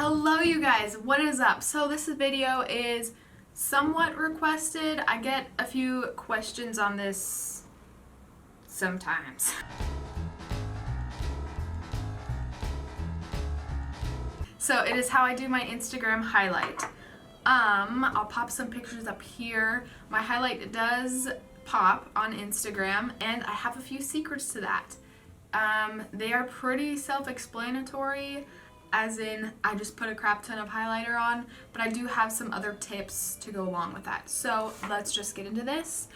Hello you guys, what is up? So this video is somewhat requested. I get a few questions on this sometimes. So it is how I do my Instagram highlight. I'll pop some pictures up here. My highlight does pop on Instagram and I have a few secrets to that. They are pretty self-explanatory, as in I just put a crap ton of highlighter on, but I do have some other tips to go along with that. So let's just get into this.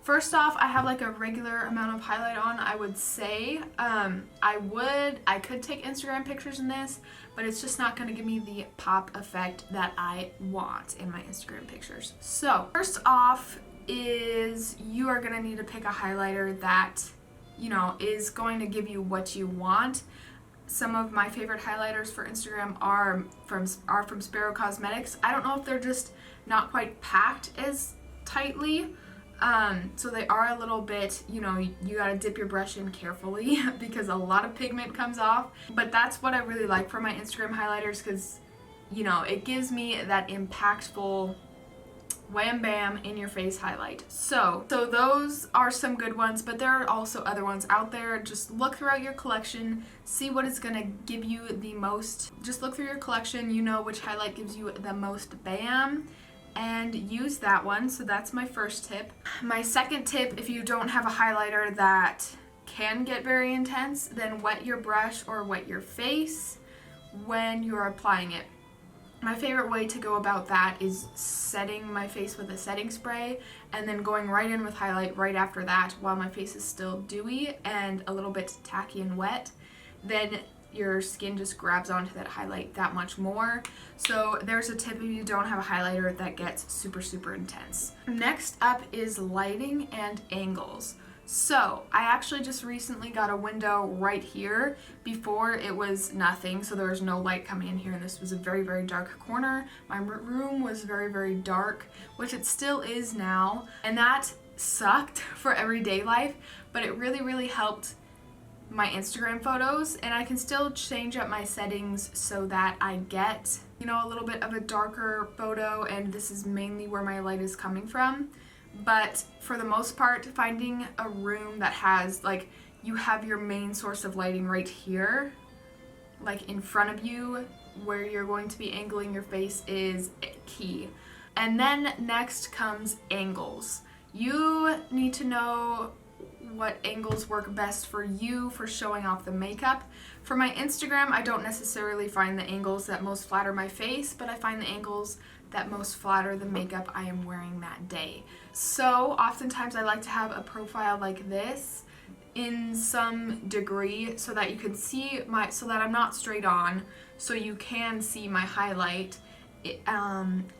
First off, I have like a regular amount of highlight on, I would say. I could take Instagram pictures in this, but it's just not going to give me the pop effect that I want in my Instagram pictures. So first off is you are going to need to pick a highlighter that, you know, is going to give you what you want. Some of my favorite highlighters for Instagram are from Sparrow Cosmetics. I don't know if they're just not quite packed as tightly. So they are a little bit, you know, you gotta dip your brush in carefully because a lot of pigment comes off. But that's what I really like for my Instagram highlighters because, you know, it gives me that impactful wham bam in your face highlight. So those are some good ones, but there are also other ones out there. Just look throughout your collection, see what is gonna give you the most. Just look through your collection, you know which highlight gives you the most bam, and use that one. So that's my first tip. My second tip, if you don't have a highlighter that can get very intense, then wet your brush or wet your face when you're applying it. My favorite way to go about that is setting my face with a setting spray and then going right in with highlight right after that while my face is still dewy and a little bit tacky and wet. Then your skin just grabs onto that highlight that much more. So there's a tip if you don't have a highlighter that gets super intense. Next up is lighting and angles. So I actually just recently got a window right here. Before it was nothing, so there was no light coming in here, and this was a very dark corner. My room was very dark, which it still is now, and that sucked for everyday life, but it really helped my Instagram photos. And I can still change up my settings so that I get, you know, a little bit of a darker photo, and this is mainly where my light is coming from. But for the most part, finding a room that has, like, you have your main source of lighting right here, like in front of you, where you're going to be angling your face, is key. And then next comes angles. You need to know what angles work best for you for showing off the makeup. For my Instagram, I don't necessarily find the angles that most flatter my face, but I find the angles that most flatter the makeup I am wearing that day. So oftentimes I like to have a profile like this in some degree so that you can see so that I'm not straight on, so you can see my highlight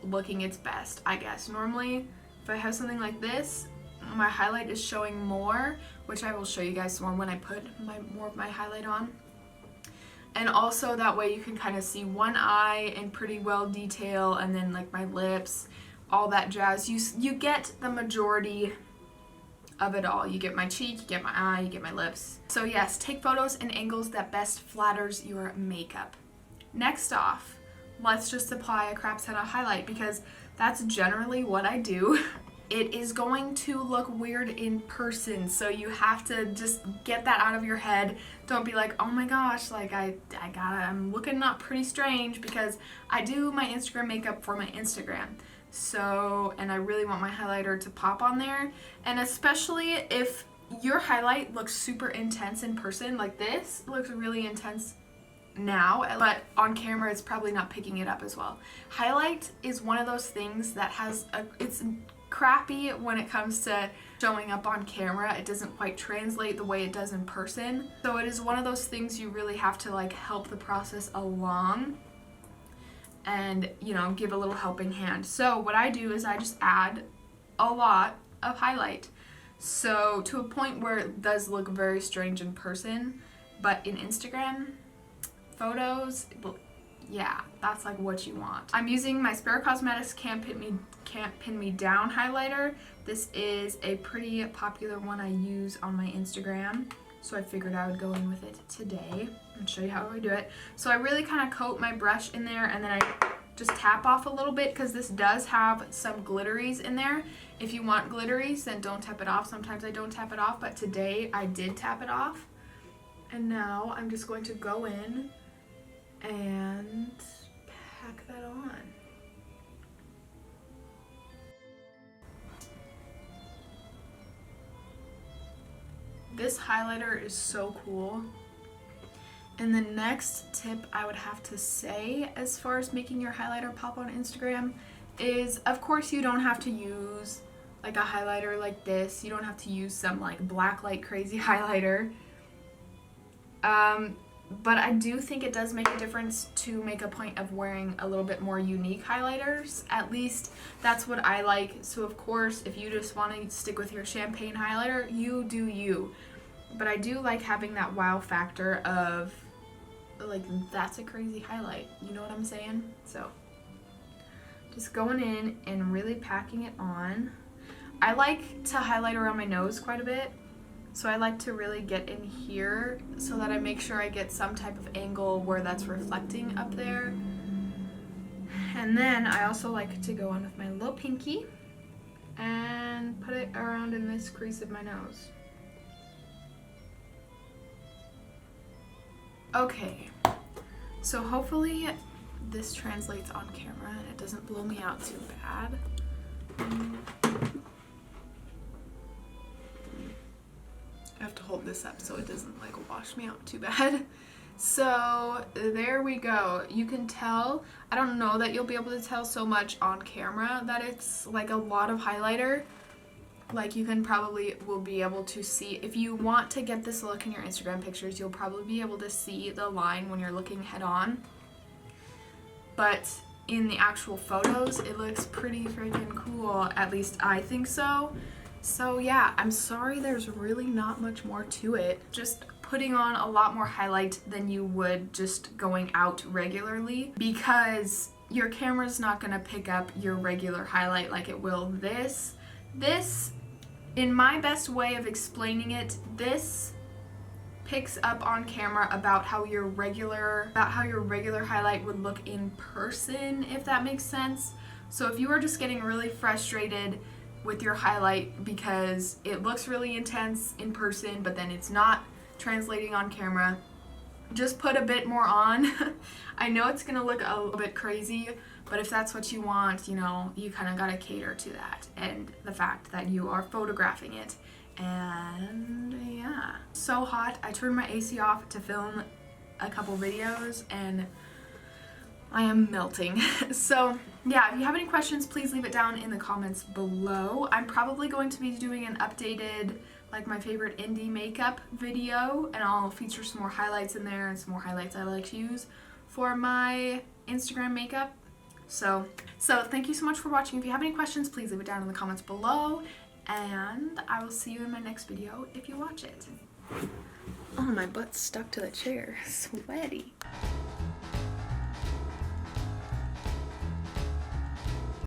looking its best, I guess. Normally, if I have something like this, my highlight is showing more, which I will show you guys more when I put more of my highlight on. And also that way you can kind of see one eye in pretty well detail, and then like my lips, all that jazz. You get the majority of it all. You get my cheek, you get my eye, you get my lips. So yes, take photos in angles that best flatters your makeup. Next off, let's just apply a crap ton of highlight because that's generally what I do. It is going to look weird in person, so you have to just get that out of your head. Don't be like, oh my gosh, like I'm looking not pretty strange, because I do my Instagram makeup for my Instagram. So, and I really want my highlighter to pop on there. And especially if your highlight looks super intense in person, like this looks really intense now, but on camera it's probably not picking it up as well. Highlight is one of those things that it's crappy when it comes to showing up on camera. It doesn't quite translate the way it does in person. So it is one of those things you really have to like help the process along and, you know, give a little helping hand. So what I do is I just add a lot of highlight. So to a point where it does look very strange in person, but in Instagram photos, yeah, that's like what you want. I'm using my Sparrow Cosmetics Can't Pin Me Down highlighter. This is a pretty popular one I use on my Instagram, so I figured I would go in with it today. and show you how I do it. So I really kind of coat my brush in there, and then I just tap off a little bit because this does have some glitteries in there. If you want glitteries, then don't tap it off. Sometimes I don't tap it off, but today I did tap it off. And now I'm just going to go in and pack that on. This highlighter is so cool. And the next tip I would have to say as far as making your highlighter pop on Instagram is, of course, you don't have to use like a highlighter like this. You don't have to use some like black light crazy highlighter. But I do think it does make a difference to make a point of wearing a little bit more unique highlighters. At least that's what I like. So of course, if you just want to stick with your champagne highlighter, you do you. But I do like having that wow factor of like, that's a crazy highlight. You know what I'm saying? So just going in and really packing it on. I like to highlight around my nose quite a bit. So I like to really get in here so that I make sure I get some type of angle where that's reflecting up there. And then I also like to go on with my little pinky and put it around in this crease of my nose. Okay, so hopefully this translates on camera and it doesn't blow me out too bad. I have to hold this up so it doesn't like wash me out too bad. So there we go. You can tell, I don't know that you'll be able to tell so much on camera that it's like a lot of highlighter. Like you can probably will be able to see, if you want to get this look in your Instagram pictures, you'll probably be able to see the line when you're looking head on. But in the actual photos, it looks pretty freaking cool. At least I think so. So yeah, I'm sorry there's really not much more to it. Just putting on a lot more highlight than you would just going out regularly, because your camera's not gonna pick up your regular highlight like it will this. This, in my best way of explaining it, this picks up on camera about how your regular highlight would look in person, if that makes sense. So if you are just getting really frustrated with your highlight because it looks really intense in person but then it's not translating on camera, just put a bit more on. I know it's gonna look a little bit crazy, but if that's what you want, you know, you kind of gotta cater to that and the fact that you are photographing it. And yeah, so hot. I turned my AC off to film a couple videos and I am melting. So yeah, if you have any questions, please leave it down in the comments below. I'm probably going to be doing an updated, like my favorite indie makeup video, and I'll feature some more highlights in there and some more highlights I like to use for my Instagram makeup. So thank you so much for watching. If you have any questions, please leave it down in the comments below, and I will see you in my next video if you watch it. Oh, my butt's stuck to the chair. Sweaty.